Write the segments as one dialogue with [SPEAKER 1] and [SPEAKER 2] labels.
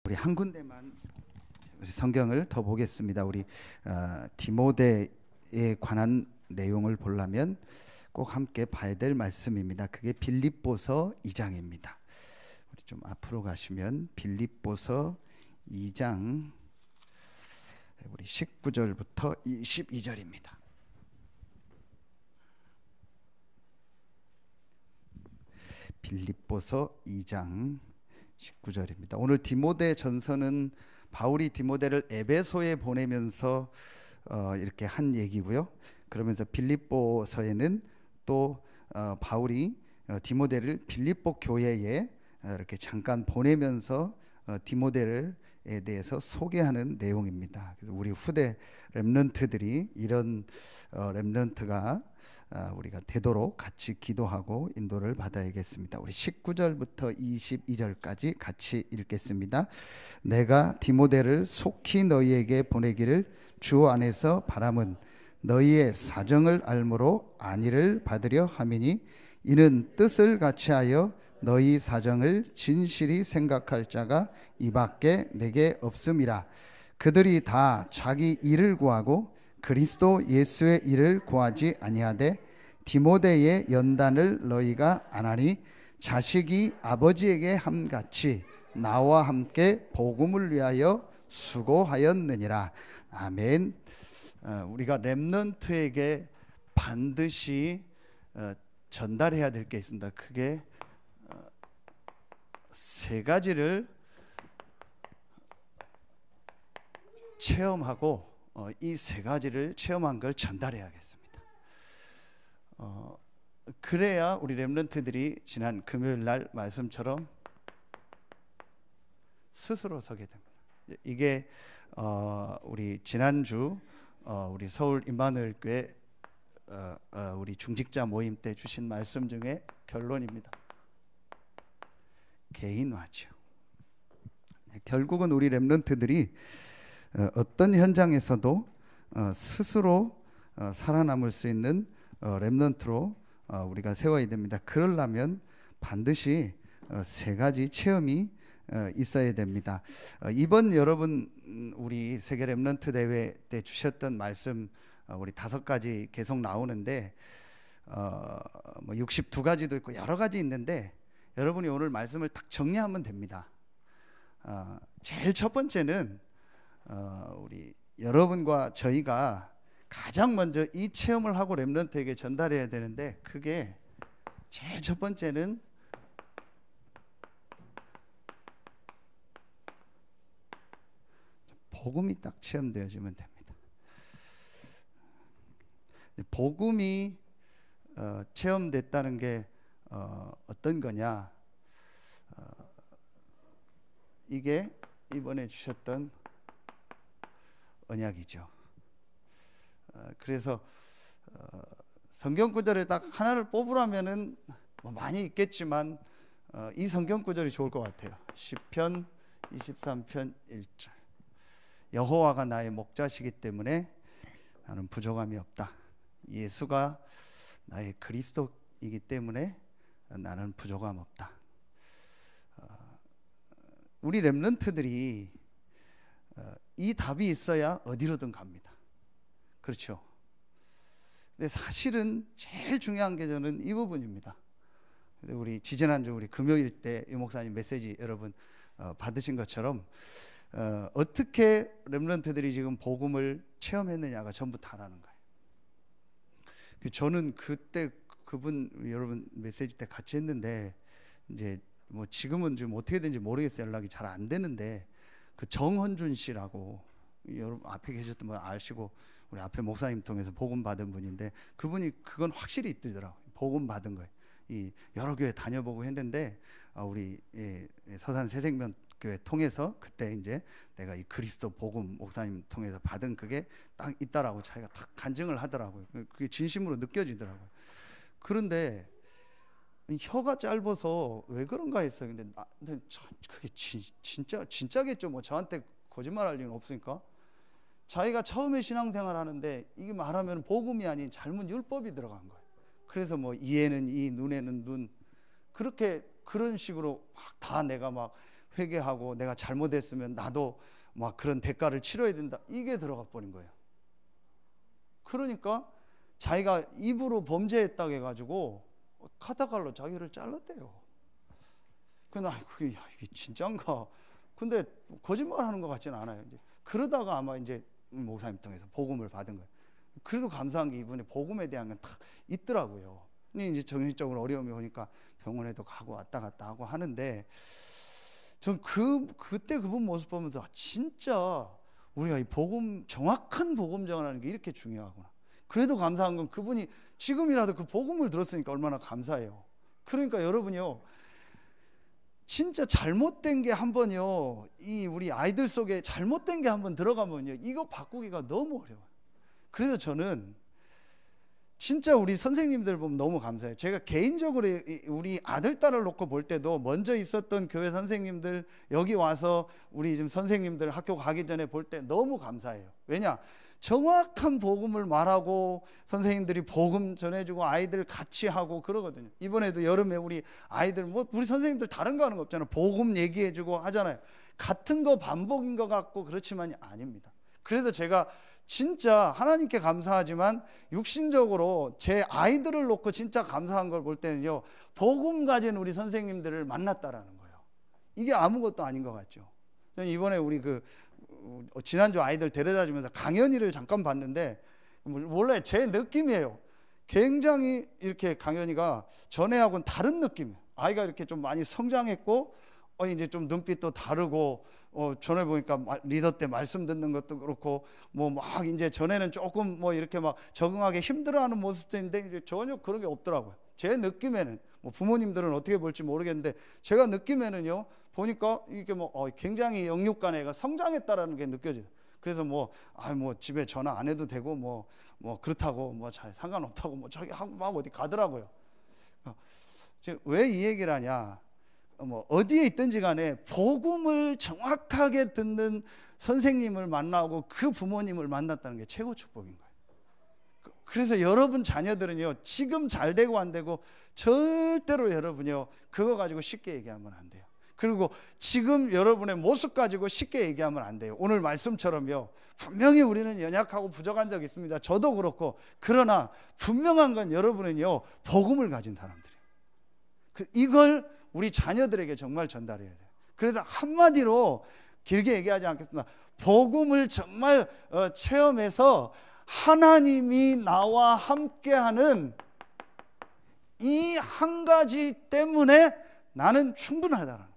[SPEAKER 1] 우리 한 군데만 우리 성경을 더 보겠습니다. 우리 디모데에 관한 내용을 보려면 꼭 함께 봐야 될 말씀입니다. 그게 빌립보서 2장입니다. 우리 좀 앞으로 가시면 빌립보서 2장 우리 19절부터 22절입니다. 빌립보서 2장 19절입니다. 오늘 디모데 전서는 바울이 디모데를 에베소에 보내면서 이렇게 한 얘기고요. 그러면서 빌립보서에는 또 바울이 디모데를 빌립보 교회에 이렇게 잠깐 보내면서 디모데에 대해서 소개하는 내용입니다. 그래서 우리 후대 렘넌트들이 이런 렘넌트가 우리가 되도록 같이 기도하고 인도를 받아야겠습니다. 우리 19절부터 22절까지 같이 읽겠습니다. 내가 디모데를 속히 너희에게 보내기를 주 안에서 바람은 너희의 사정을 알므로 안위를 받으려 함이니 이는 뜻을 같이하여 너희 사정을 진실히 생각할 자가 이밖에 내게 없음이라. 그들이 다 자기 일을 구하고 그리스도 예수의 일을 구하지 아니하되 디모데의 연단을 너희가 안하니 자식이 아버지에게 함같이 나와 함께 복음을 위하여 수고하였느니라. 아멘. 우리가 렘넌트에게 반드시 전달해야 될 게 있습니다. 그게 세 가지를 체험하고 이 세 가지를 체험한 걸 전달해야겠습니다. 그래야 우리 렘넌트들이 지난 금요일 날 말씀처럼 스스로 서게 됩니다. 이게 우리 지난주 우리 서울 임마누엘 교회 우리 중직자 모임 때 주신 말씀 중에 결론입니다. 개인화죠. 결국은 우리 렘넌트들이 어떤 현장에서도 스스로 살아남을 수 있는 렘넌트로 우리가 세워야 됩니다. 그러려면 반드시 세 가지 체험이 있어야 됩니다. 이번 여러분 우리 세계 렘넌트 대회 때 주셨던 말씀 우리 5가지 계속 나오는데 뭐 62가지도 있고 여러 가지 있는데 여러분이 오늘 말씀을 딱 정리하면 됩니다. 제일 첫 번째는 우리 여러분과 저희가 가장 먼저 이 체험을 하고 렘넌트에게 전달해야 되는데 그게 제일 첫 번째는 복음이 딱 체험되어지면 됩니다. 복음이 체험됐다는 게 어떤 거냐? 이게 이번에 주셨던 언약이죠. 그래서 성경 구절을 딱 하나를 뽑으라면은 뭐 많이 있겠지만 이 성경 구절이 좋을 것 같아요. 시편 23편 1절. 여호와가 나의 목자시기 때문에 나는 부족함이 없다. 예수가 나의 그리스도이기 때문에 나는 부족함 없다. 우리 렘넌트들이 이 답이 있어야 어디로든 갑니다. 그렇죠? 근데 사실은 제일 중요한 게 저는 이 부분입니다. 우리 지지난주 우리 금요일 때 유 목사님 메시지 여러분 받으신 것처럼 어떻게 렘넌트들이 지금 복음을 체험했느냐가 전부 다라는 거예요. 저는 그때 그분 여러분 메시지 때 같이 했는데 이제 뭐 지금은 좀 어떻게 된지 모르겠어요. 연락이 잘 안 되는데 그 정헌준 씨라고 여러분 앞에 계셨던 분 아시고 우리 앞에 목사님 통해서 복음 받은 분인데 그분이 그건 확실히 있더라고요. 복음 받은 거예요. 이 여러 교회 다녀보고 했는데 우리 서산 새생명 교회 통해서 그때 이제 내가 이 그리스도 복음 목사님 통해서 받은 그게 딱 있다라고 자기가 딱 간증을 하더라고요. 그게 진심으로 느껴지더라고요. 그런데 혀가 짧아서 왜 그런가 했어요. 근데 그게 진짜겠죠. 뭐 저한테 거짓말할 리는 없으니까. 자기가 처음에 신앙생활 하는데 이게 말하면 복음이 아닌 잘못 율법이 들어간 거예요. 그래서 뭐 이에는 이, 눈에는 눈 그렇게 그런 식으로 막 다 내가 막 회개하고 내가 잘못했으면 나도 막 그런 대가를 치러야 된다, 이게 들어가 버린 거예요. 그러니까 자기가 입으로 범죄했다고 해가지고 카타칼로 자기를 잘랐대요. 근데 이게 진짠가? 근데 거짓말하는 것 같지는 않아요. 이제 그러다가 아마 이제 목사님 통해서 복음을 받은 거예요. 그래도 감사한 게 이분이 복음에 대한 건 딱 있더라고요. 근데 이제 정신적으로 어려움이 오니까 병원에도 가고 왔다 갔다 하고 하는데, 전 그때 그분 모습 보면서 진짜 우리가 이 복음, 정확한 복음 전하는 게 이렇게 중요하구나. 그래도 감사한 건 그분이 지금이라도 그 복음을 들었으니까 얼마나 감사해요. 그러니까 여러분요, 진짜 잘못된 게 한번요, 이 우리 아이들 속에 잘못된 게 한번 들어가면요, 이거 바꾸기가 너무 어려워요. 그래서 저는 진짜 우리 선생님들 보면 너무 감사해요. 제가 개인적으로 우리 아들 딸을 놓고 볼 때도 먼저 있었던 교회 선생님들, 여기 와서 우리 지금 선생님들 학교 가기 전에 볼 때 너무 감사해요. 왜냐? 정확한 복음을 말하고 선생님들이 복음 전해주고 아이들 같이 하고 그러거든요. 이번에도 여름에 우리 아이들 우리 선생님들 다른 거 하는 거 없잖아요. 복음 얘기해주고 하잖아요. 같은 거 반복인 것 같고 그렇지만 아닙니다. 그래서 제가 진짜 하나님께 감사하지만 육신적으로 제 아이들을 놓고 진짜 감사한 걸 볼 때는요, 복음 가진 우리 선생님들을 만났다라는 거예요. 이게 아무것도 아닌 것 같죠. 저는 이번에 우리 지난주 아이들 데려다 주면서 강연이를 잠깐 봤는데, 몰라요, 제 느낌이에요. 굉장히 이렇게 강연이가 전에하고는 다른 느낌이에요. 아이가 이렇게 좀 많이 성장했고 이제 좀 눈빛도 다르고, 전에 보니까 리더 때 말씀 듣는 것도 그렇고, 막 이제 전에는 조금 이렇게 막 적응하기 힘들어하는 모습도 있는데 이제 전혀 그런 게 없더라고요. 제 느낌에는, 부모님들은 어떻게 볼지 모르겠는데 제가 느낌에는요, 보니까 이게 굉장히 영육간 애가 성장했다라는 게 느껴져요. 그래서 집에 전화 안 해도 되고 그렇다고 잘 상관없다고 저기 하고 막 어디 가더라고요. 왜 이 얘기를 하냐? 어디에 있든지 간에 복음을 정확하게 듣는 선생님을 만나고 그 부모님을 만났다는 게 최고 축복인 거예요. 그래서 여러분 자녀들은요, 지금 잘 되고 안 되고 절대로 여러분요 그거 가지고 쉽게 얘기하면 안 돼요. 그리고 지금 여러분의 모습 가지고 쉽게 얘기하면 안 돼요. 오늘 말씀처럼요, 분명히 우리는 연약하고 부족한 적이 있습니다. 저도 그렇고. 그러나 분명한 건 여러분은요 복음을 가진 사람들이에요. 이걸 우리 자녀들에게 정말 전달해야 돼요. 그래서 한마디로 길게 얘기하지 않겠습니다. 복음을 정말 체험해서 하나님이 나와 함께하는 이 한 가지 때문에 나는 충분하다는 거예요.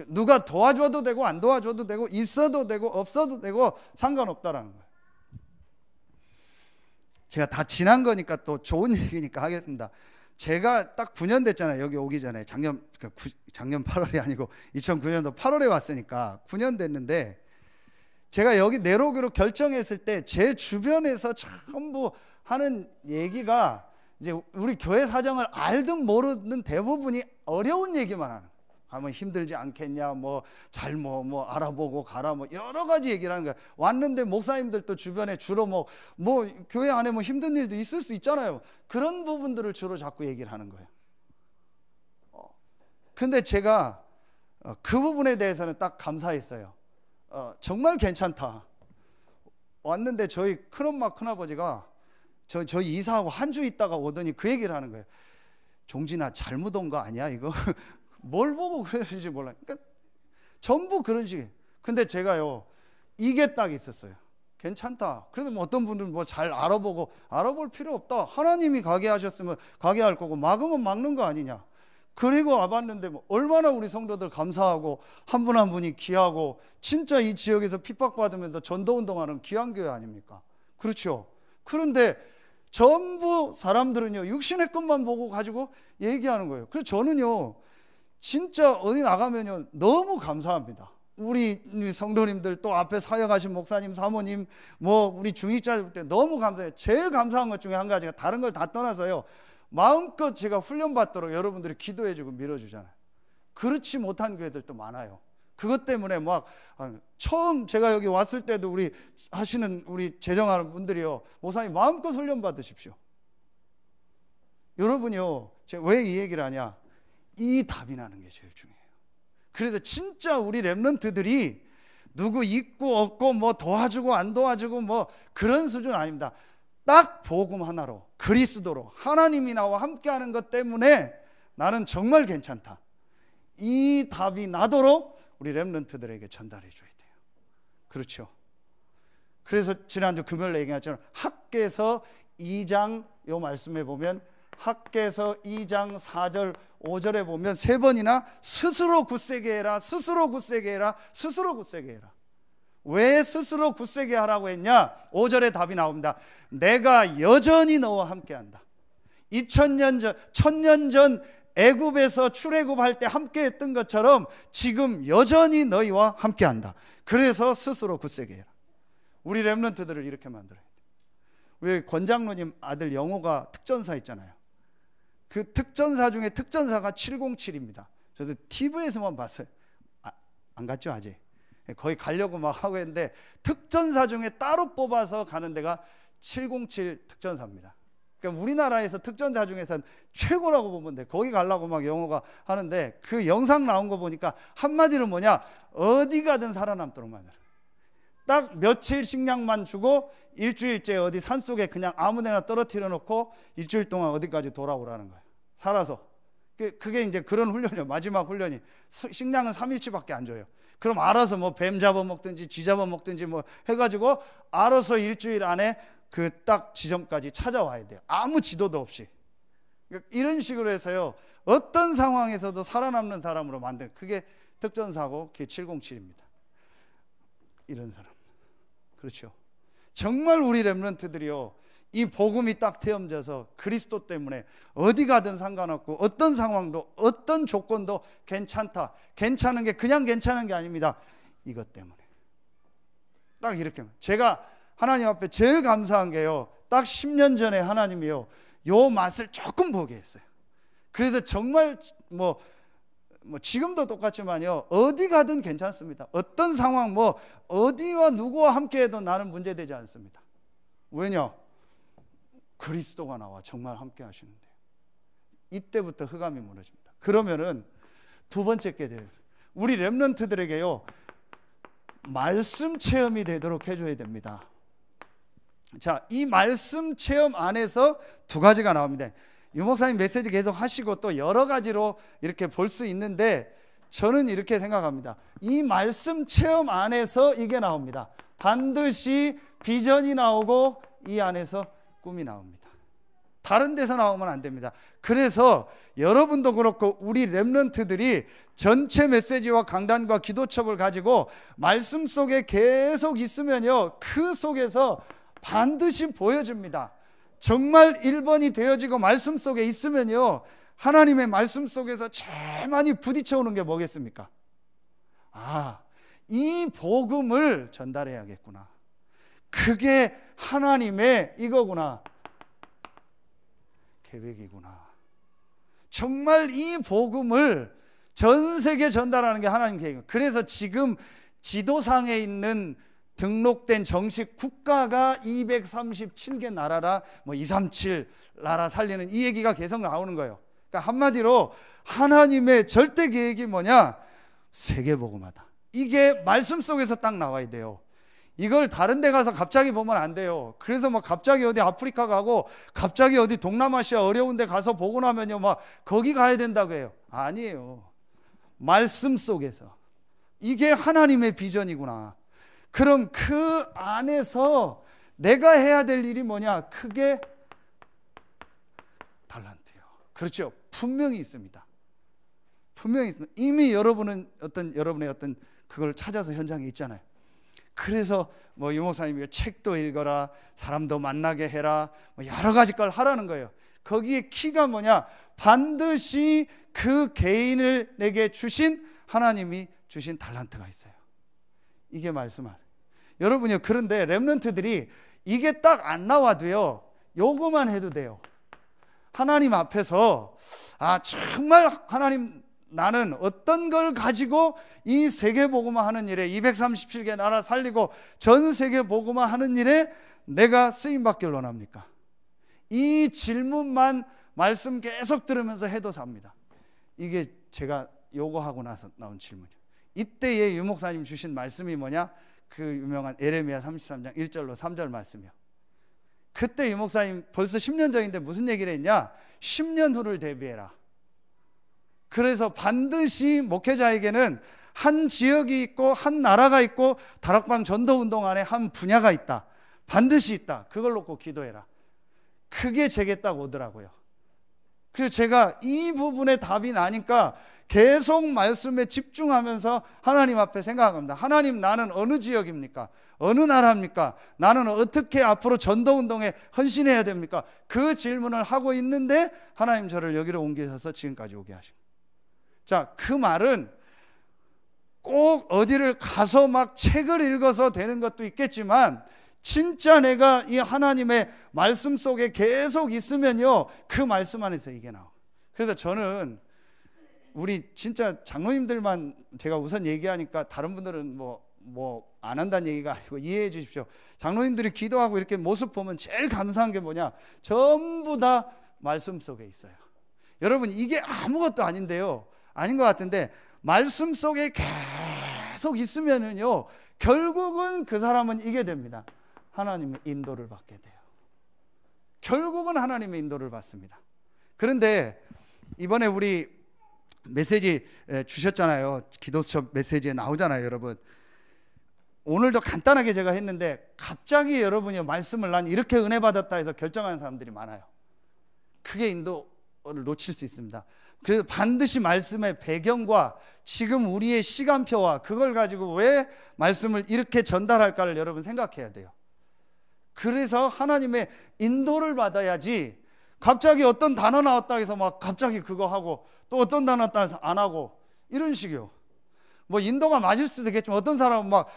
[SPEAKER 1] 누가 도와줘도 되고 안 도와줘도 되고 있어도 되고 없어도 되고 상관없다라는 거예요. 제가 다 지난 거니까 또 좋은 얘기니까 하겠습니다. 제가 딱 9년 됐잖아요. 여기 오기 전에 작년 8월이 아니고 2009년도 8월에 왔으니까 9년 됐는데, 제가 여기 내로기로 결정했을 때 제 주변에서 전부 하는 얘기가 이제 우리 교회 사정을 알든 모르든 대부분이 어려운 얘기만 하는 거예요. 가면 힘들지 않겠냐, 잘 알아보고 가라, 여러 가지 얘기를 하는 거예요. 왔는데 목사님들도 주변에 주로 교회 안에 힘든 일도 있을 수 있잖아요. 그런 부분들을 주로 자꾸 얘기를 하는 거예요. 근데 제가 그 부분에 대해서는 딱 감사했어요. 정말 괜찮다. 왔는데 저희 큰엄마 큰아버지가 저희 이사하고 한 주 있다가 오더니 그 얘기를 하는 거예요. 종진아, 잘못 온 거 아니야 이거? 뭘 보고 그러는지 몰라요. 그러니까 전부 그런 식이에요. 근데 제가요, 이게 딱 있었어요. 괜찮다. 그래도 어떤 분들은 잘 알아볼 필요 없다. 하나님이 가게 하셨으면 가게 할 거고 막으면 막는 거 아니냐. 그리고 와봤는데 얼마나 우리 성도들 감사하고 한 분 한 분이 귀하고, 진짜 이 지역에서 핍박받으면서 전도운동하는 귀한 교회 아닙니까? 그렇죠. 그런데 전부 사람들은요 육신의 것만 보고 가지고 얘기하는 거예요. 그래서 저는요 진짜 어디 나가면요 너무 감사합니다. 우리 성도님들, 또 앞에 사역하신 목사님, 사모님, 우리 중직자들 볼 때 너무 감사해요. 제일 감사한 것 중에 한 가지가, 다른 걸 다 떠나서요, 마음껏 제가 훈련받도록 여러분들이 기도해주고 밀어주잖아요. 그렇지 못한 교회들도 많아요. 그것 때문에 처음 제가 여기 왔을 때도 우리 재정하는 분들이요, 목사님 마음껏 훈련 받으십시오. 여러분이요, 제가 왜 이 얘기를 하냐, 이 답이 나는 게 제일 중요해요. 그래서 진짜 우리 렘넌트들이 누구 있고 없고 뭐 도와주고 안 도와주고 뭐 그런 수준 아닙니다. 딱 복음 하나로, 그리스도로 하나님이 나와 함께하는 것 때문에 나는 정말 괜찮다, 이 답이 나도록 우리 렘넌트들에게 전달해 줘야 돼요. 그렇죠? 그래서 지난주 금요일에 얘기했잖아요. 학개서 2장 요 말씀에 보면, 학개서 2장 4절 5절에 보면 세 번이나 스스로 굳세게 해라, 스스로 굳세게 해라, 스스로 굳세게 해라. 왜 스스로 굳세게 하라고 했냐? 5절에 답이 나옵니다. 내가 여전히 너와 함께한다. 2000년 전, 1000년 전 애굽에서 출애굽할 때 함께했던 것처럼 지금 여전히 너희와 함께한다. 그래서 스스로 굳세게 해라. 우리 렘넌트들을 이렇게 만들어야 돼. 우리 권장로님 아들 영호가 특전사 있잖아요. 그 특전사 중에 특전사가 707입니다. 저도 TV에서만 봤어요. 안 갔죠 아직? 거의 가려고 막 하고 했는데 특전사 중에 따로 뽑아서 가는 데가 707 특전사입니다. 그러니까 우리나라에서 특전사 중에서는 최고라고 보면 돼. 거기 가려고 막 영호가 하는데 그 영상 나온 거 보니까 한마디로 뭐냐, 어디 가든 살아남도록 만들어. 딱 며칠 식량만 주고 일주일째 어디 산속에 그냥 아무데나 떨어뜨려 놓고 일주일 동안 어디까지 돌아오라는 거예요. 살아서. 그게 이제 그런 훈련이에요. 마지막 훈련이. 식량은 3일치밖에 안 줘요. 그럼 알아서 뭐 뱀 잡아먹든지 쥐 잡아먹든지 뭐 해가지고 알아서 일주일 안에 그 딱 지점까지 찾아와야 돼요. 아무 지도도 없이. 그러니까 이런 식으로 해서요, 어떤 상황에서도 살아남는 사람으로 만든, 그게 특전사고 그게 707입니다. 이런 사람. 그렇죠. 정말 우리 렘넌트들이요, 이 복음이 딱 태엄져서 그리스도 때문에 어디 가든 상관없고 어떤 상황도 어떤 조건도 괜찮다. 괜찮은 게 그냥 괜찮은 게 아닙니다. 이것 때문에. 딱 이렇게. 제가 하나님 앞에 제일 감사한 게요, 딱 10년 전에 하나님이요, 요 맛을 조금 보게 했어요. 그래서 정말 뭐 지금도 똑같지만요, 어디 가든 괜찮습니다. 어떤 상황, 뭐 어디와 누구와 함께해도 나는 문제되지 않습니다. 왜냐? 그리스도가 나와 정말 함께 하시는데. 이때부터 흑암이 무너집니다. 그러면은 두 번째 게 돼요. 우리 렘넌트들에게요, 말씀 체험이 되도록 해줘야 됩니다. 자, 이 말씀 체험 안에서 두 가지가 나옵니다. 유 목사님 메시지 계속 하시고 또 여러 가지로 이렇게 볼 수 있는데, 저는 이렇게 생각합니다. 이 말씀 체험 안에서 이게 나옵니다. 반드시 비전이 나오고 이 안에서 꿈이 나옵니다. 다른 데서 나오면 안 됩니다. 그래서 여러분도 그렇고 우리 렘넌트들이 전체 메시지와 강단과 기도첩을 가지고 말씀 속에 계속 있으면요, 그 속에서 반드시 보여집니다. 정말 1번이 되어지고 말씀 속에 있으면요, 하나님의 말씀 속에서 제일 많이 부딪혀오는 게 뭐겠습니까? 아, 이 복음을 전달해야겠구나. 그게 하나님의 이거구나, 계획이구나. 정말 이 복음을 전 세계에 전달하는 게 하나님 계획이에요. 그래서 지금 지도상에 있는 등록된 정식 국가가 237개 나라라, 뭐 237 나라 살리는 이 얘기가 계속 나오는 거예요. 그러니까 한마디로 하나님의 절대 계획이 뭐냐? 세계복음화다. 이게 말씀 속에서 딱 나와야 돼요. 이걸 다른 데 가서 갑자기 보면 안 돼요. 그래서 막 갑자기 어디 아프리카 가고 갑자기 어디 동남아시아 어려운 데 가서 보고 나면요, 막 거기 가야 된다고 해요. 아니에요. 말씀 속에서. 이게 하나님의 비전이구나. 그럼 그 안에서 내가 해야 될 일이 뭐냐? 그게 달란트예요. 그렇죠. 분명히 있습니다. 분명히 있습니다. 이미 여러분은 여러분의 어떤 그걸 찾아서 현장에 있잖아요. 그래서 뭐 유목사님이 책도 읽어라, 사람도 만나게 해라, 뭐 여러 가지 걸 하라는 거예요. 거기에 키가 뭐냐? 반드시 그 개인을 내게 주신 하나님이 주신 달란트가 있어요. 이게 말씀을. 여러분이요, 그런데 렘넌트들이 이게 딱 안 나와도요, 요거만 해도 돼요. 하나님 앞에서 정말 하나님, 나는 어떤 걸 가지고 이 세계 복음화 하는 일에, 237개 나라 살리고 전 세계 복음화 하는 일에 내가 쓰임 받길 원합니까? 이 질문만 말씀 계속 들으면서 해도 삽니다. 이게 제가 요거하고 나서 나온 질문이에요. 이때의 유목사님 주신 말씀이 뭐냐? 그 유명한 에레미야 33장 1절로 3절 말씀이요. 그때 유목사님 벌써 10년 전인데 무슨 얘기를 했냐? 10년 후를 대비해라. 그래서 반드시 목회자에게는 한 지역이 있고 한 나라가 있고 다락방 전도운동 안에 한 분야가 있다. 반드시 있다. 그걸 놓고 기도해라. 그게 제게 딱 오더라고요. 그래서 제가 이 부분에 답이 나니까 계속 말씀에 집중하면서 하나님 앞에 생각합니다. 하나님, 나는 어느 지역입니까? 어느 나라입니까? 나는 어떻게 앞으로 전도운동에 헌신해야 됩니까? 그 질문을 하고 있는데 하나님 저를 여기로 옮기셔서 지금까지 오게 하신 거예요. 자, 그 말은 꼭 어디를 가서 막 책을 읽어서 되는 것도 있겠지만 진짜 내가 이 하나님의 말씀 속에 계속 있으면요, 그 말씀 안에서 이게 나와요. 그래서 저는 우리 진짜 장로님들만 제가 우선 얘기하니까 다른 분들은 뭐 안 한다는 얘기가 아니고 이해해 주십시오. 장로님들이 기도하고 이렇게 모습 보면 제일 감사한 게 뭐냐? 전부 다 말씀 속에 있어요. 여러분, 이게 아무것도 아닌데요, 아닌 것 같은데 말씀 속에 계속 있으면은요, 결국은 그 사람은 이게 됩니다. 하나님의 인도를 받게 돼요. 결국은 하나님의 인도를 받습니다. 그런데 이번에 우리 메시지 주셨잖아요. 기도처 메시지에 나오잖아요, 여러분. 오늘도 간단하게 제가 했는데 갑자기 여러분이 말씀을 난 이렇게 은혜 받았다 해서 결정하는 사람들이 많아요. 크게 인도를 놓칠 수 있습니다. 그래서 반드시 말씀의 배경과 지금 우리의 시간표와 그걸 가지고 왜 말씀을 이렇게 전달할까를 여러분 생각해야 돼요. 그래서 하나님의 인도를 받아야지 갑자기 어떤 단어 나왔다 해서 막 갑자기 그거 하고 또 어떤 단어 나왔다 해서 안 하고 이런 식이요. 뭐 인도가 맞을 수도 있겠지만 어떤 사람은 막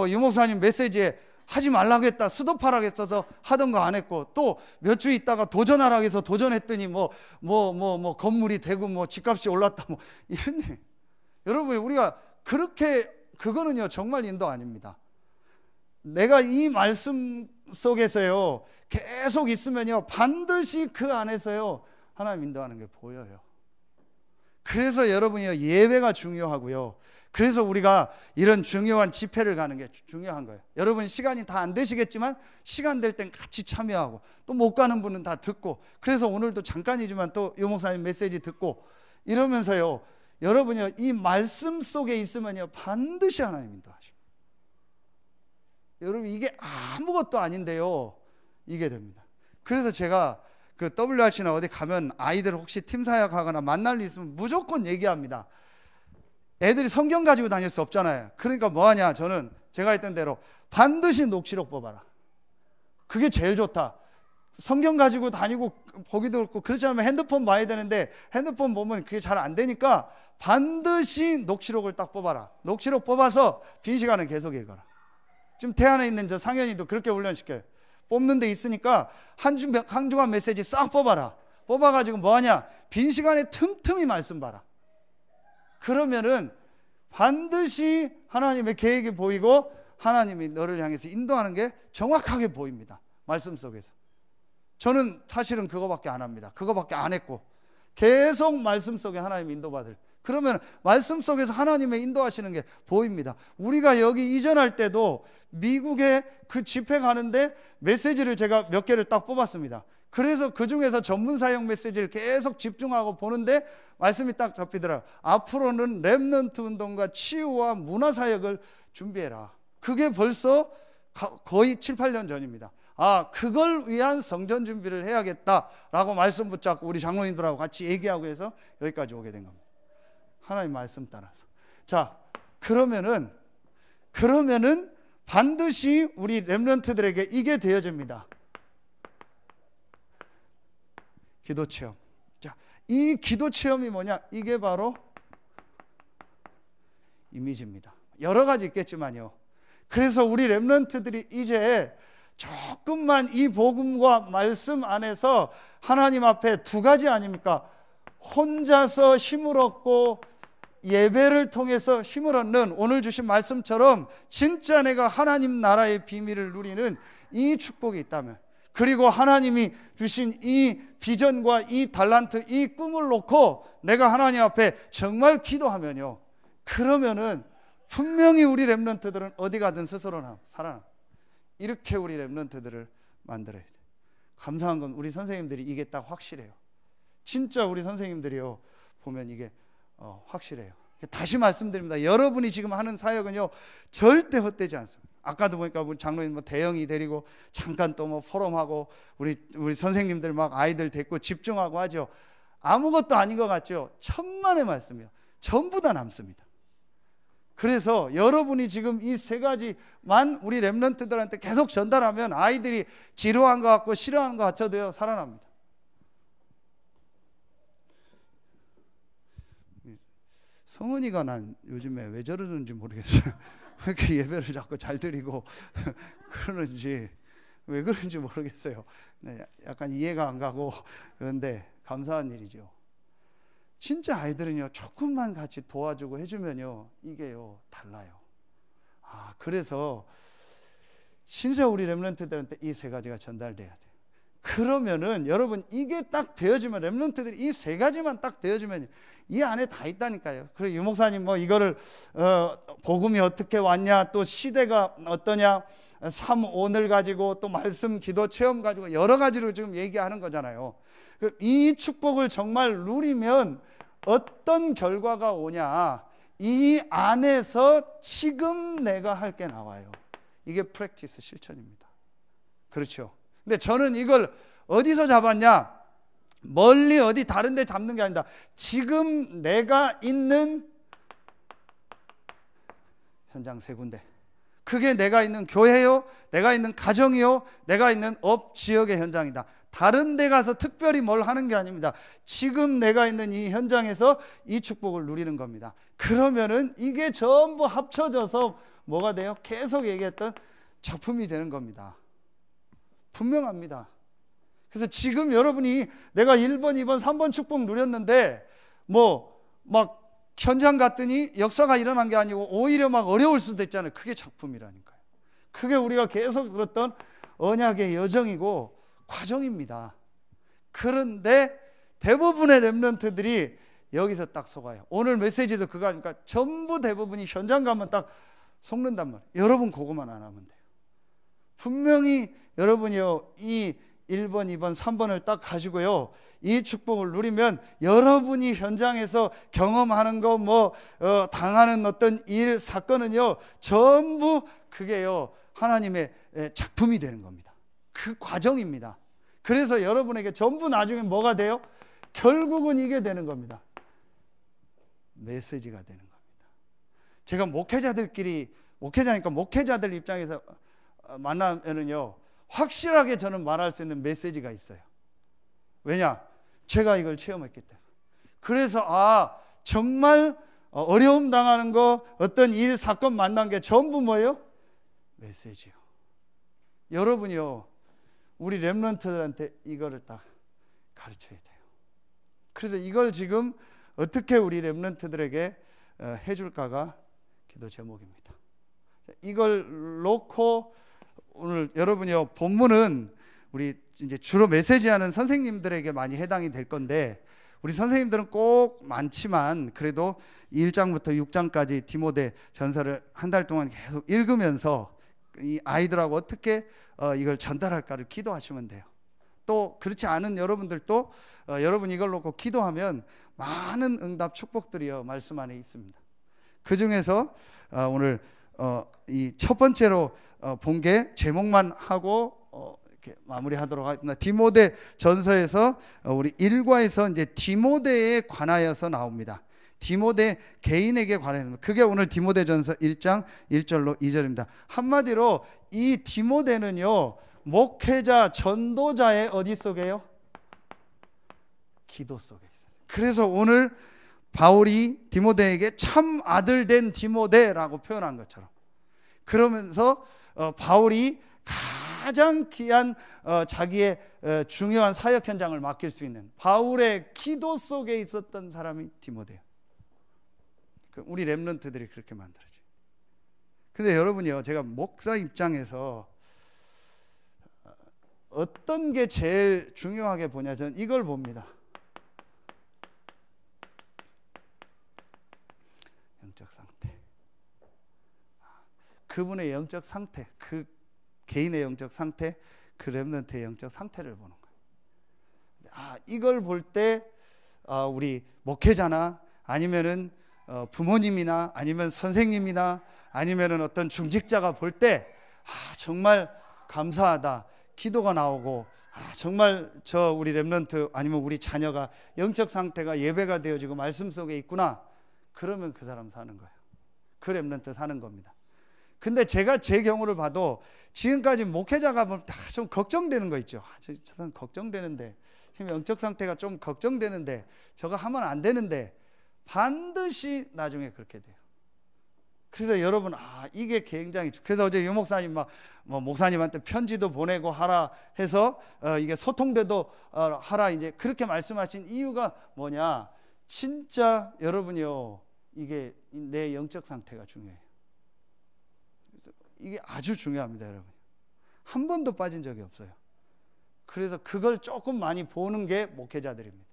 [SPEAKER 1] 유목사님 메시지에 하지 말라고 했다, 스톱하라고 했어서 하던 거 안 했고, 또 몇 주 있다가 도전하라고 해서 도전했더니 건물이 되고 뭐 집값이 올랐다 뭐 이런. 여러분, 우리가 그렇게, 그거는요 정말 인도 아닙니다. 내가 이 말씀 속에서요 계속 있으면요 반드시 그 안에서요 하나님 인도하는 게 보여요. 그래서 여러분이요 예배가 중요하고요. 그래서 우리가 이런 중요한 집회를 가는 게 중요한 거예요. 여러분 시간이 다 안 되시겠지만 시간 될 땐 같이 참여하고, 또 못 가는 분은 다 듣고, 그래서 오늘도 잠깐이지만 또 유 목사님 메시지 듣고 이러면서요 여러분이요 이 말씀 속에 있으면요 반드시 하나님 인도하십니다. 여러분 이게 아무것도 아닌데요 이게 됩니다. 그래서 제가 그 WRC나 어디 가면 아이들 혹시 팀 사역하거나 만날 일 있으면 무조건 얘기합니다. 애들이 성경 가지고 다닐 수 없잖아요. 그러니까 뭐하냐, 저는 제가 했던 대로 반드시 녹취록 뽑아라. 그게 제일 좋다. 성경 가지고 다니고 보기도 그렇고 그렇지 않으면 핸드폰 봐야 되는데 핸드폰 보면 그게 잘 안 되니까 반드시 녹취록을 딱 뽑아라. 녹취록 뽑아서 빈 시간은 계속 읽어라. 지금 태안에 있는 저 상현이도 그렇게 훈련시켜요. 뽑는 데 있으니까 한 주간 메시지 싹 뽑아라. 뽑아가지고 뭐하냐, 빈 시간에 틈틈이 말씀 봐라. 그러면은 반드시 하나님의 계획이 보이고 하나님이 너를 향해서 인도하는 게 정확하게 보입니다. 말씀 속에서. 저는 사실은 그거밖에 안 합니다. 그거밖에 안 했고 계속 말씀 속에 하나님 인도받을. 그러면 말씀 속에서 하나님의 인도하시는 게 보입니다. 우리가 여기 이전할 때도 미국에 그 집회 가는데 메시지를 제가 몇 개를 딱 뽑았습니다. 그래서 그 중에서 전문 사역 메시지를 계속 집중하고 보는데 말씀이 딱 잡히더라고요. 앞으로는 렘넌트 운동과 치유와 문화 사역을 준비해라. 그게 벌써 거의 7, 8년 전입니다. 아, 그걸 위한 성전 준비를 해야겠다라고 말씀 붙잡고 우리 장로님들하고 같이 얘기하고 해서 여기까지 오게 된 겁니다. 하나님 말씀 따라서. 자, 그러면은 반드시 우리 렘넌트들에게 이게 되어집니다. 기도 체험. 자, 이 기도 체험이 뭐냐? 이게 바로 이미지입니다. 여러 가지 있겠지만요. 그래서 우리 렘넌트들이 이제 조금만 이 복음과 말씀 안에서 하나님 앞에 두 가지 아닙니까? 혼자서 힘을 얻고 예배를 통해서 힘을 얻는, 오늘 주신 말씀처럼 진짜 내가 하나님 나라의 비밀을 누리는 이 축복이 있다면, 그리고 하나님이 주신 이 비전과 이 달란트, 이 꿈을 놓고 내가 하나님 앞에 정말 기도하면요, 그러면은 분명히 우리 렘넌트들은 어디 가든 스스로 살아나. 이렇게 우리 렘넌트들을 만들어야 돼. 감사한 건 우리 선생님들이 이게 딱 확실해요. 진짜 우리 선생님들이요, 보면 이게 확실해요. 다시 말씀드립니다. 여러분이 지금 하는 사역은요, 절대 헛되지 않습니다. 아까도 보니까 우리 장로님 대영이 데리고 잠깐 또 포럼하고 우리 선생님들 막 아이들 데리고 집중하고 하죠. 아무것도 아닌 것 같죠? 천만의 말씀이요, 전부 다 남습니다. 그래서 여러분이 지금 이 세 가지만 우리 렘넌트들한테 계속 전달하면 아이들이 지루한 것 같고 싫어하는 것 같아도요, 살아납니다. 성은이가 난 요즘에 왜 저러는지 모르겠어요. 왜 이렇게 예배를 자꾸 잘 드리고 그러는지, 왜 그런지 모르겠어요. 약간 이해가 안 가고. 그런데 감사한 일이죠. 진짜 아이들은요, 조금만 같이 도와주고 해주면요, 이게요 달라요. 그래서 진짜 우리 렘넌트들한테 이 세 가지가 전달돼야 돼요. 그러면은 여러분, 이게 딱 되어지면, 렘넌트들이 이 세 가지만 딱 되어지면 이 안에 다 있다니까요. 그리고 유 목사님 이거를 복음이 어떻게 왔냐, 또 시대가 어떠냐, 삶 오늘 가지고 또 말씀 기도 체험 가지고 여러 가지로 지금 얘기하는 거잖아요. 이 축복을 정말 누리면 어떤 결과가 오냐, 이 안에서 지금 내가 할 게 나와요. 이게 프랙티스, 실천입니다. 그렇죠. 근데 저는 이걸 어디서 잡았냐, 멀리 어디 다른 데 잡는 게 아니다. 지금 내가 있는 현장 세 군데, 그게 내가 있는 교회요, 내가 있는 가정이요, 내가 있는 업 지역의 현장이다. 다른 데 가서 특별히 뭘 하는 게 아닙니다. 지금 내가 있는 이 현장에서 이 축복을 누리는 겁니다. 그러면은 이게 전부 합쳐져서 뭐가 돼요? 계속 얘기했던 작품이 되는 겁니다. 분명합니다. 그래서 지금 여러분이 내가 1번, 2번, 3번 축복 누렸는데 막 현장 갔더니 역사가 일어난 게 아니고 오히려 막 어려울 수도 있잖아요. 그게 작품이라니까요. 그게 우리가 계속 들었던 언약의 여정이고 과정입니다. 그런데 대부분의 렘넌트들이 여기서 딱 속아요. 오늘 메시지도 그거 아닙니까? 전부 대부분이 현장 가면 딱 속는단 말이에요. 여러분 그거만 안 하면 돼요. 분명히 여러분이요, 이 1번, 2번, 3번을 딱 가지고요, 이 축복을 누리면 여러분이 현장에서 경험하는 거, 당하는 어떤 일, 사건은요, 전부 그게요, 하나님의 작품이 되는 겁니다. 그 과정입니다. 그래서 여러분에게 전부 나중에 뭐가 돼요? 결국은 이게 되는 겁니다. 메시지가 되는 겁니다. 제가 목회자니까 목회자들 입장에서 만나면은요, 확실하게 저는 말할 수 있는 메시지가 있어요. 왜냐? 제가 이걸 체험했기 때문에. 그래서 정말 어려움 당하는 거, 어떤 일, 사건 만난 게 전부 뭐예요? 메시지요. 여러분이요, 우리 렘넌트들한테 이거를 딱 가르쳐야 돼요. 그래서 이걸 지금 어떻게 우리 렘넌트들에게 해줄까가 기도 제목입니다. 이걸 놓고 오늘 여러분이요, 본문은 우리 이제 주로 메시지하는 선생님들에게 많이 해당이 될 건데, 우리 선생님들은 꼭 많지만 그래도 1장부터 6장까지 디모데 전서를 한 달 동안 계속 읽으면서 이 아이들하고 어떻게 이걸 전달할까를 기도하시면 돼요. 또 그렇지 않은 여러분들도 여러분 이걸 놓고 기도하면 많은 응답 축복들이요, 말씀 안에 있습니다. 그 중에서 오늘 이 첫 번째로 본 게 제목만 하고 이렇게 마무리하도록 하겠습니다. 디모데 전서에서 우리 1과에서 이제 디모데에 관하여서 나옵니다. 디모데 개인에게 관해서, 그게 오늘 디모데 전서 1장 1절로 2절입니다. 한마디로 이 디모데는요, 목회자, 전도자의 어디 속에요? 기도 속에 있어요. 그래서 오늘 바울이 디모데에게 참 아들 된 디모데라고 표현한 것처럼, 그러면서 바울이 가장 귀한 자기의 중요한 사역 현장을 맡길 수 있는 바울의 기도 속에 있었던 사람이 디모데예요. 우리 렘넌트들이 그렇게 만들어져요. 근데 여러분이요, 제가 목사 입장에서 어떤 게 제일 중요하게 보냐, 저는 이걸 봅니다. 영적 상태. 그분의 영적 상태, 그 개인의 영적 상태, 그 렘넌트의 영적 상태를 보는 거예요. 이걸 볼 때 우리 목회자나 아니면은 부모님이나 아니면 선생님이나 아니면은 어떤 중직자가 볼 때 정말 감사하다, 기도가 나오고 정말 우리 렘넌트 아니면 우리 자녀가 영적 상태가 예배가 되어지고 말씀 속에 있구나, 그러면 그 사람 사는 거예요. 그 렘넌트 사는 겁니다. 근데 제가 제 경우를 봐도 지금까지 목회자가 보면 다 좀 걱정되는 거 있죠. 저 사람 걱정되는데, 영적 상태가 좀 걱정되는데, 저거 하면 안 되는데, 반드시 나중에 그렇게 돼요. 그래서 여러분, 이게 굉장히, 그래서 어제 유 목사님 목사님한테 편지도 보내고 하라 해서 이게 소통돼도 하라, 이제 그렇게 말씀하신 이유가 뭐냐? 진짜 여러분이요, 이게 내 영적 상태가 중요해요. 그래서 이게 아주 중요합니다, 여러분. 한 번도 빠진 적이 없어요. 그래서 그걸 조금 많이 보는 게 목회자들입니다.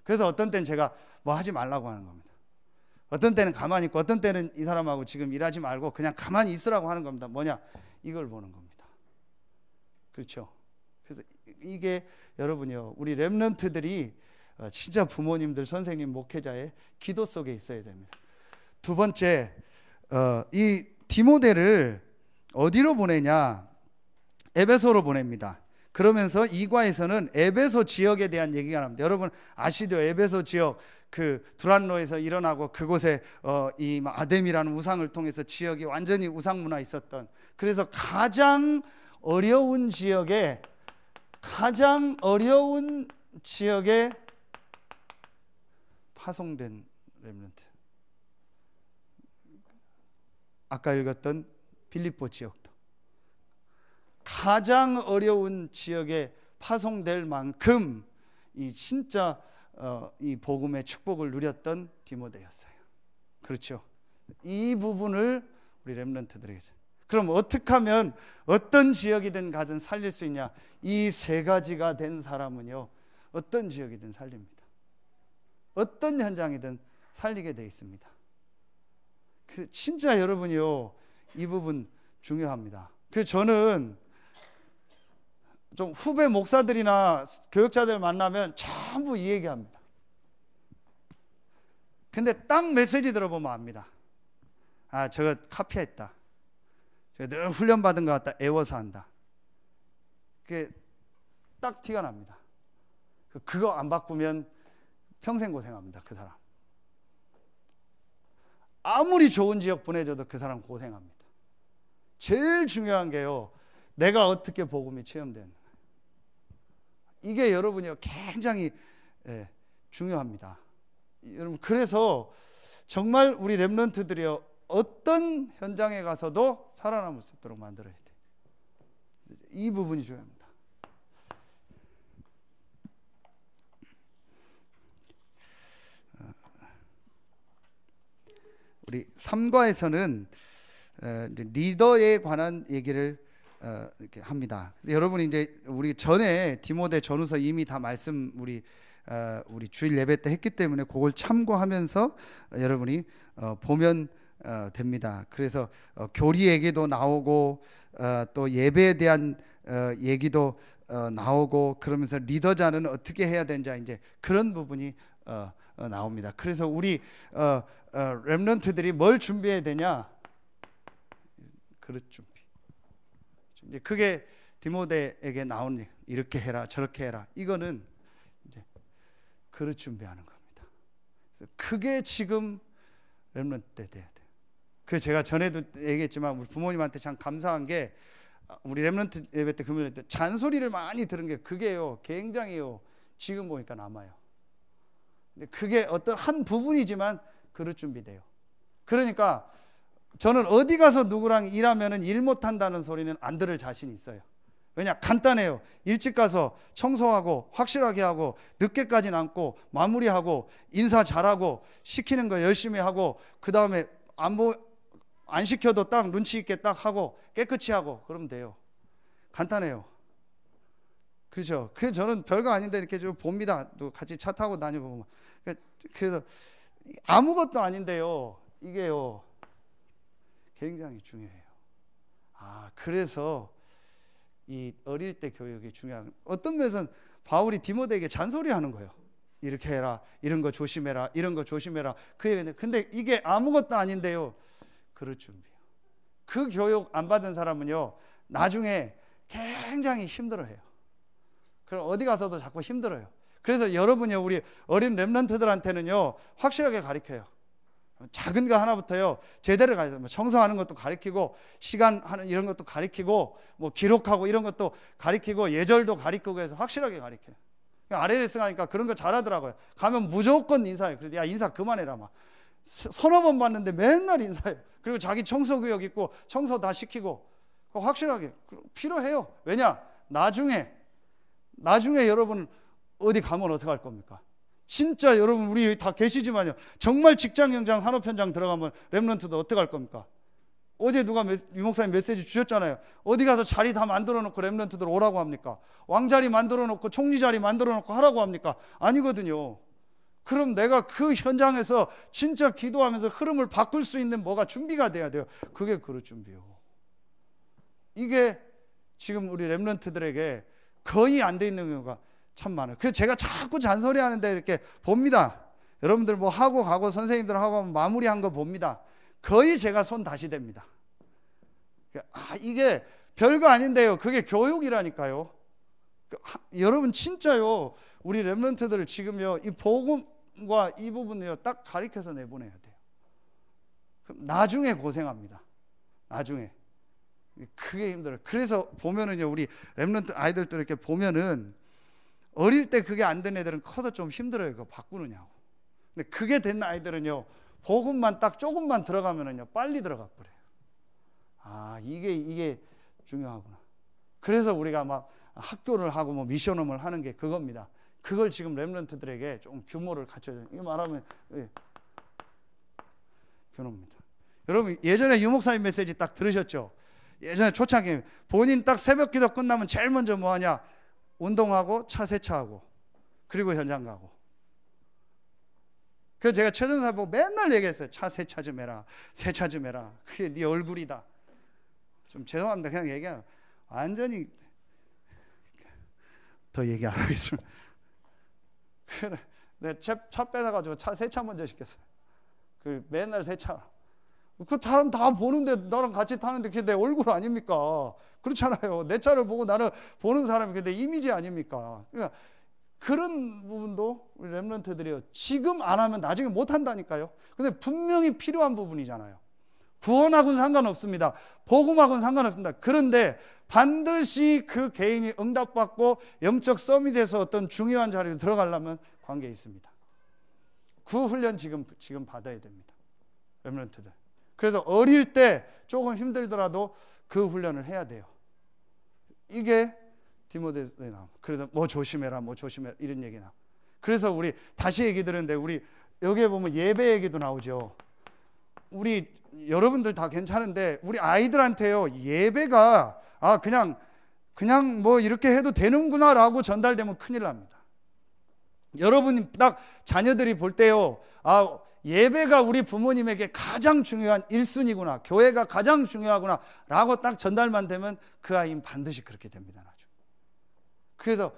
[SPEAKER 1] 그래서 어떤 때는 제가 뭐 하지 말라고 하는 겁니다. 어떤 때는 가만히 있고, 어떤 때는 이 사람하고 지금 일하지 말고 그냥 가만히 있으라고 하는 겁니다. 뭐냐? 이걸 보는 겁니다. 그렇죠? 그래서 이게 여러분이요, 우리 렘넌트들이 진짜 부모님들, 선생님, 목회자의 기도 속에 있어야 됩니다. 두 번째, 이 디모데를 어디로 보내냐? 에베소로 보냅니다. 그러면서 2과에서는 에베소 지역에 대한 얘기가 나옵니다. 여러분 아시죠? 에베소 지역, 그 두란노에서 일어나고 그곳에 이 아뎀이라는 우상을 통해서 지역이 완전히 우상 문화 있었던, 그래서 가장 어려운 지역에 파송된 렘넌트. 아까 읽었던 빌립보 지역도 가장 어려운 지역에 파송될 만큼 이 진짜 이 복음의 축복을 누렸던 디모데였어요. 그렇죠? 이 부분을 우리 렘넌트들에게, 그럼 어떻게 하면 어떤 지역이든 가든 살릴 수 있냐? 이 세 가지가 된 사람은요, 어떤 지역이든 살립니다. 어떤 현장이든 살리게 돼 있습니다. 그래서 진짜 여러분이요, 이 부분 중요합니다. 그래서 저는 좀 후배 목사들이나 교육자들 만나면 전부 이 얘기합니다. 근데 딱 메시지 들어보면 압니다. 저거 카피했다, 저거 늘 훈련받은 것 같다, 애워서 한다. 그게 딱 티가 납니다. 그거 안 바꾸면 평생 고생합니다, 그 사람. 아무리 좋은 지역 보내줘도 그 사람 고생합니다. 제일 중요한 게요, 내가 어떻게 복음이 체험되는, 이게 여러분이 굉장히 중요합니다. 여러분, 그래서 정말 우리 렘넌트들이요, 어떤 현장에 가서도 살아남을 수 있도록 만들어야 돼요. 이 부분이 중요합니다. 우리 3과에서는 리더에 관한 얘기를 이렇게 합니다. 여러분이 이제 우리 전에 디모데 전후서 이미 다 말씀 우리 주일 예배 때 했기 때문에 그걸 참고하면서 여러분이 보면 됩니다. 그래서 교리 얘기도 나오고 또 예배에 대한 얘기도 나오고, 그러면서 리더자는 어떻게 해야 되는지 이제 그런 부분이 나옵니다. 그래서 우리 렘넌트들이 뭘 준비해야 되냐? 그릇 준비. 이제 그게 디모데에게 나온, 이렇게 해라 저렇게 해라, 이거는 이제 그릇 준비하는 겁니다. 그게 지금 렘넌트 때 돼야 돼요. 그 제가 전에도 얘기했지만 우리 부모님한테 참 감사한 게, 우리 렘넌트 예배 때 금요일 때 잔소리를 많이 들은 게 그게요, 굉장히요, 지금 보니까 남아요. 근데 그게 어떤 한 부분이지만 그릇 준비돼요. 그러니까 저는 어디 가서 누구랑 일하면은 일 못한다는 소리는 안 들을 자신이 있어요. 왜냐? 간단해요. 일찍 가서 청소하고 확실하게 하고 늦게까지 남고 마무리하고 인사 잘하고 시키는 거 열심히 하고, 그 다음에 안 시켜도 딱 눈치 있게 딱 하고 깨끗이 하고 그러면 돼요. 간단해요. 그죠? 그래서 저는 별거 아닌데 이렇게 좀 봅니다. 또 같이 차 타고 다녀보면. 그래서 아무것도 아닌데요. 이게요. 굉장히 중요해요. 그래서 이 어릴 때 교육이 중요한, 어떤 면에서는 바울이 디모데에게 잔소리하는 거예요. 이렇게 해라, 이런 거 조심해라, 이런 거 조심해라. 근데 이게 아무것도 아닌데요. 그럴 준비요. 그 교육 안 받은 사람은요, 나중에 굉장히 힘들어해요. 그럼 어디 가서도 자꾸 힘들어요. 그래서 여러분요, 우리 어린 렘넌트들한테는요, 확실하게 가르쳐요. 작은 거 하나부터요, 제대로 가르쳐요. 청소하는 것도 가르치고, 시간 하는 이런 것도 가르치고, 뭐 기록하고 이런 것도 가르치고, 예절도 가르치고 해서 확실하게 가르쳐요. RLS 가니까 그런 거 잘하더라고요. 가면 무조건 인사해요. 그래서 야, 인사 그만해라 막. 서너 번 봤는데 맨날 인사해요. 그리고 자기 청소구역 있고 청소 다 시키고, 확실하게 필요해요. 왜냐? 나중에 여러분 어디 가면 어떻게 할 겁니까? 진짜 여러분, 우리 여기 다 계시지만요, 정말 직장 현장, 산업 현장 들어가면 렘넌트도 어떻게 할 겁니까? 어제 누가 유 목사님 메시지 주셨잖아요. 어디 가서 자리 다 만들어 놓고 렘넌트들 오라고 합니까? 왕자리 만들어 놓고 총리 자리 만들어 놓고 하라고 합니까? 아니거든요. 그럼 내가 그 현장에서 진짜 기도하면서 흐름을 바꿀 수 있는 뭐가 준비가 돼야 돼요. 그게 그럴 준비요. 이게 지금 우리 렘넌트들에게 거의 안 돼 있는 경우가 참 많아요. 그래서 제가 자꾸 잔소리하는데 이렇게 봅니다. 여러분들 뭐 하고 가고 선생님들 하고 마무리한 거 봅니다. 거의 제가 손 다시 댑니다. 이게 별거 아닌데요. 그게 교육이라니까요. 여러분 진짜요, 우리 렘넌트들을 지금요, 이 복음과 이 부분을요, 딱 가르쳐서 내보내야 돼요. 그럼 나중에 고생합니다. 나중에 그게 힘들어요. 그래서 보면은요, 우리 렘넌트 아이들도 이렇게 보면은 어릴 때 그게 안 된 애들은 커서 좀 힘들어요. 그거 바꾸느냐고. 근데 그게 된 아이들은요, 복음만 딱 조금만 들어가면은요, 빨리 들어가 버려요. 이게 중요하구나. 그래서 우리가 막 학교를 하고 뭐 미션홈을 하는 게 그겁니다. 그걸 지금 렘넌트들에게 좀 규모를 갖춰줘요. 이거 말하면 규모입니다. 여러분 예전에 유 목사님 메시지 딱 들으셨죠? 예전에 초창기 본인 딱 새벽 기도 끝나면 제일 먼저 뭐 하냐? 운동하고 차 세차하고 그리고 현장 가고. 그래서 제가 최전사 보고 맨날 얘기했어요. 차 세차 좀 해라, 세차 좀 해라. 그게 네 얼굴이다. 좀 죄송합니다. 그냥 얘기해요. 완전히 더 얘기 안 하겠습니다. 그래, 내 차 빼다가지고 차 세차 먼저 시켰어요. 그 맨날 세차. 그 사람 다 보는데 나랑 같이 타는데 그게 내 얼굴 아닙니까? 그렇잖아요. 내 차를 보고 나를 보는 사람이 그게 내 이미지 아닙니까? 그러니까 그런 부분도 우리 렘넌트들이요, 지금 안 하면 나중에 못 한다니까요. 근데 분명히 필요한 부분이잖아요. 구원하고는 상관없습니다. 복음하고는 상관없습니다. 그런데 반드시 그 개인이 응답받고 영적 서밋에서 어떤 중요한 자리에 들어가려면 관계에 있습니다. 그 훈련 지금 받아야 됩니다. 렘넌트들. 그래서 어릴 때 조금 힘들더라도 그 훈련을 해야 돼요. 이게 디모데에 나옵니다. 그래서 뭐 조심해라, 뭐 조심해라 이런 얘기 나옵니다. 그래서 우리 다시 얘기 들었는데 우리 여기에 보면 예배 얘기도 나오죠. 우리 여러분들 다 괜찮은데 우리 아이들한테요, 예배가 그냥 뭐 이렇게 해도 되는구나라고 전달되면 큰일 납니다. 여러분이 딱 자녀들이 볼 때요, 예배가 우리 부모님에게 가장 중요한 1순위구나, 교회가 가장 중요하구나 라고 딱 전달만 되면 그 아이는 반드시 그렇게 됩니다. 나중에. 그래서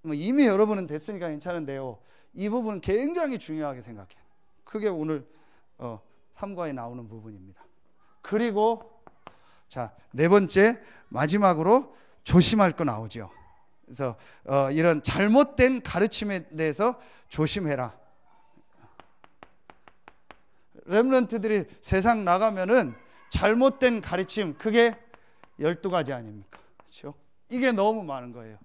[SPEAKER 1] 이미 여러분은 됐으니까 괜찮은데요, 이 부분은 굉장히 중요하게 생각해요. 그게 오늘 3과에 나오는 부분입니다. 그리고 자, 네 번째 마지막으로 조심할 거 나오죠. 그래서 이런 잘못된 가르침에 대해서 조심해라. 렘넌트들이 세상 나가면은 잘못된 가르침, 그게 12가지 아닙니까? 그렇죠? 이게 너무 많은 거예요.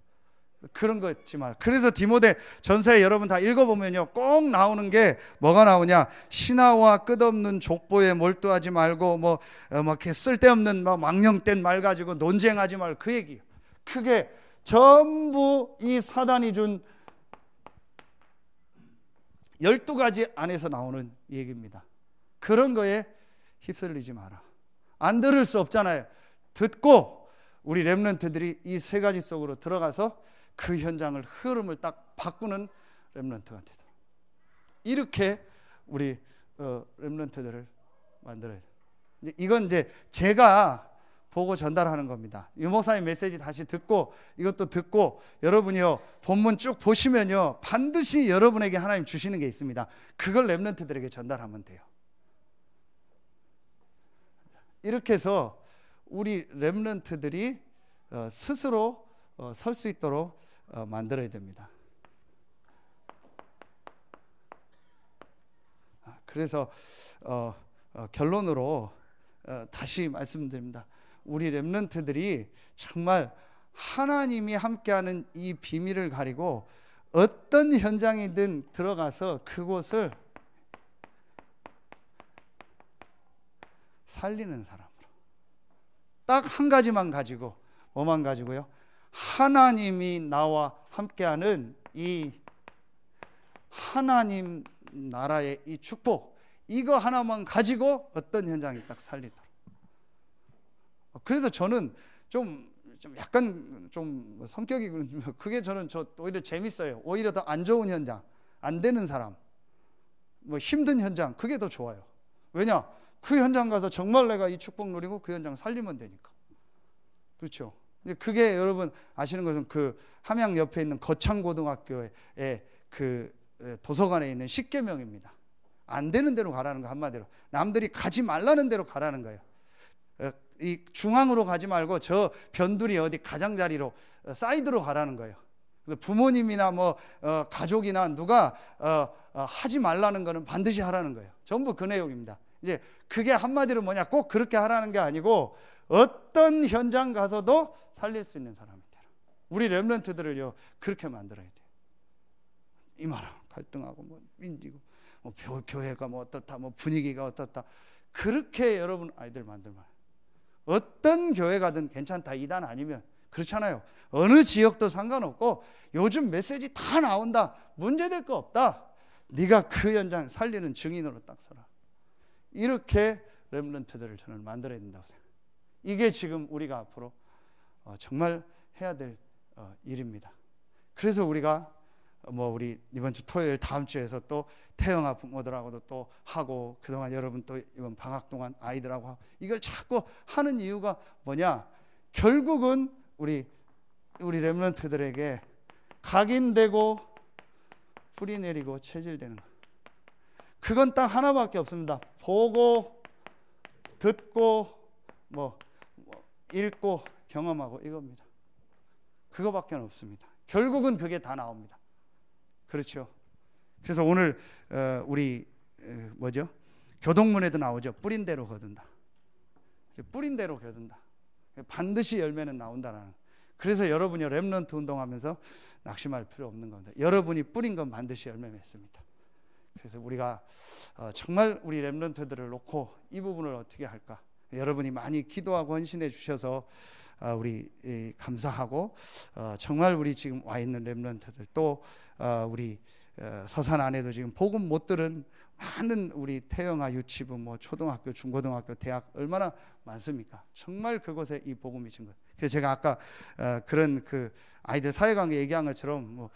[SPEAKER 1] 그런 거 있지 마. 그래서 디모데 전서에 여러분 다 읽어보면요, 꼭 나오는 게 뭐가 나오냐? 신하와 끝없는 족보에 몰두하지 말고 뭐 이렇게 쓸데없는 망령된 말 가지고 논쟁하지 말고, 그 얘기예요. 그게 전부 이 사단이 준 12가지 안에서 나오는 얘기입니다. 그런 거에 휩쓸리지 마라. 안 들을 수 없잖아요. 듣고 우리 렘넌트들이 이 3가지 속으로 들어가서 그 현장을 흐름을 딱 바꾸는 렘넌트가 되도록 이렇게 우리 렘넌트들을 만들어야 돼요. 이건 이제 제가 보고 전달하는 겁니다. 유 목사님 메시지 다시 듣고 이것도 듣고 여러분이요 본문 쭉 보시면요 반드시 여러분에게 하나님 주시는 게 있습니다. 그걸 렘넌트들에게 전달하면 돼요. 이렇게 해서 우리 렘넌트들이 스스로 설 수 있도록 만들어야 됩니다. 그래서 결론으로 다시 말씀드립니다. 우리 렘넌트들이 정말 하나님이 함께하는 이 비밀을 가리고 어떤 현장이든 들어가서 그곳을 살리는 사람으로 딱 한 가지만 가지고 뭐만 가지고요? 하나님이 나와 함께하는 이 하나님 나라의 이 축복 이거 하나만 가지고 어떤 현장이 딱 살리도록. 그래서 저는 좀 약간 좀 성격이 그게 저는 오히려 재밌어요. 오히려 더 안 좋은 현장, 안 되는 사람, 뭐 힘든 현장 그게 더 좋아요. 왜냐? 그 현장 가서 정말 내가 이 축복 누리고 그 현장 살리면 되니까. 그렇죠? 그게 여러분 아시는 것은 그 함양 옆에 있는 거창고등학교의 그 도서관에 있는 십계명입니다. 안 되는 대로 가라는 거 한마디로. 남들이 가지 말라는 대로 가라는 거예요. 이 중앙으로 가지 말고 저 변두리 어디 가장자리로 사이드로 가라는 거예요. 부모님이나 뭐 가족이나 누가 하지 말라는 거는 반드시 하라는 거예요. 전부 그 내용입니다. 이제 그게 한마디로 뭐냐 꼭 그렇게 하라는 게 아니고 어떤 현장 가서도 살릴 수 있는 사람이 되라. 우리 렘넌트들을요 그렇게 만들어야 돼요. 이마랑 갈등하고 뭐 민지고 뭐 교회가 뭐 어떻다 뭐 분위기가 어떻다 그렇게 여러분 아이들 만들면 어떤 교회 가든 괜찮다. 이단 아니면 그렇잖아요. 어느 지역도 상관없고 요즘 메시지 다 나온다. 문제될 거 없다. 네가 그 현장 살리는 증인으로 딱 서라. 이렇게 렘넌트들을 저는 만들어야 된다고 생각해요. 이게 지금 우리가 앞으로 정말 해야 될 일입니다. 그래서 우리가 우리 이번 주 토요일 다음 주에서 또 태영아 부모들하고도 또 하고 그동안 여러분 또 이번 방학 동안 아이들하고 하고 이걸 자꾸 하는 이유가 뭐냐? 결국은 우리 렘넌트들에게 각인되고 뿌리 내리고 체질되는 거. 그건 딱 하나밖에 없습니다. 보고 듣고 뭐 읽고 경험하고 이겁니다. 그거밖에 없습니다. 결국은 그게 다 나옵니다. 그렇죠. 그래서 오늘 우리 교동문에도 나오죠. 뿌린 대로 거둔다. 뿌린 대로 거둔다. 반드시 열매는 나온다라는. 그래서 여러분이 렘넌트 운동하면서 낙심할 필요 없는 겁니다. 여러분이 뿌린 건 반드시 열매 맺습니다. 그래서 우리가 정말 우리 렘넌트들을 놓고 이 부분을 어떻게 할까? 여러분이 많이 기도하고 헌신해 주셔서 우리 감사하고 정말 우리 지금 와 있는 렘넌트들 또 우리 서산 안에도 지금 복음 못 들은 많은 우리 태영아 유치부 뭐 초등학교 중고등학교 대학 얼마나 많습니까? 정말 그곳에 이 복음이 진 것. 그래서 제가 아까 그런 그 아이들 사회관계 얘기한 것처럼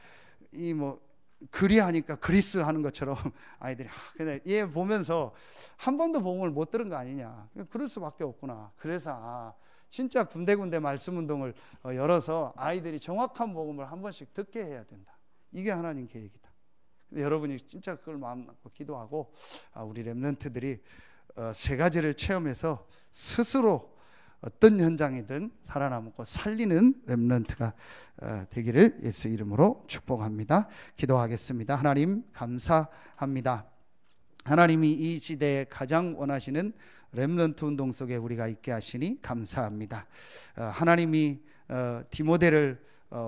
[SPEAKER 1] 그리 하니까 그리스 하는 것처럼 아이들이 근데 얘 보면서 한 번도 복음을 못 들은 거 아니냐. 그럴 수밖에 없구나. 그래서 진짜 군데군데 말씀 운동을 열어서 아이들이 정확한 복음을 한 번씩 듣게 해야 된다. 이게 하나님 계획이다. 근데 여러분이 진짜 그걸 마음 갖고 기도하고 우리 렘넌트들이 세 가지를 체험해서 스스로 어떤 현장이든 살아남고 살리는 렘넌트가 되기를 예수 이름으로 축복합니다. 기도하겠습니다. 하나님 감사합니다. 하나님이 이 시대에 가장 원하시는 렘넌트 운동 속에 우리가 있게 하시니 감사합니다. 하나님이 디모데를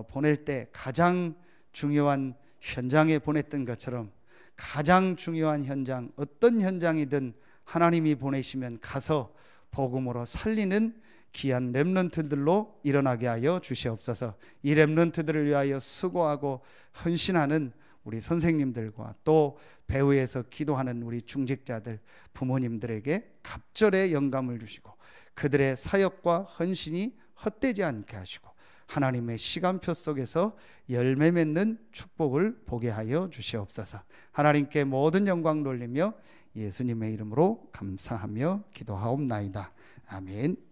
[SPEAKER 1] 보낼 때 가장 중요한 현장에 보냈던 것처럼 가장 중요한 현장 어떤 현장이든 하나님이 보내시면 가서 복음으로 살리는 귀한 렘넌트들로 일어나게 하여 주시옵소서. 이 렘넌트들을 위하여 수고하고 헌신하는 우리 선생님들과 또 배후에서 기도하는 우리 중직자들 부모님들에게 갑절의 영감을 주시고 그들의 사역과 헌신이 헛되지 않게 하시고 하나님의 시간표 속에서 열매 맺는 축복을 보게 하여 주시옵소서. 하나님께 모든 영광 돌리며 예수님의 이름으로 감사하며 기도하옵나이다. 아멘.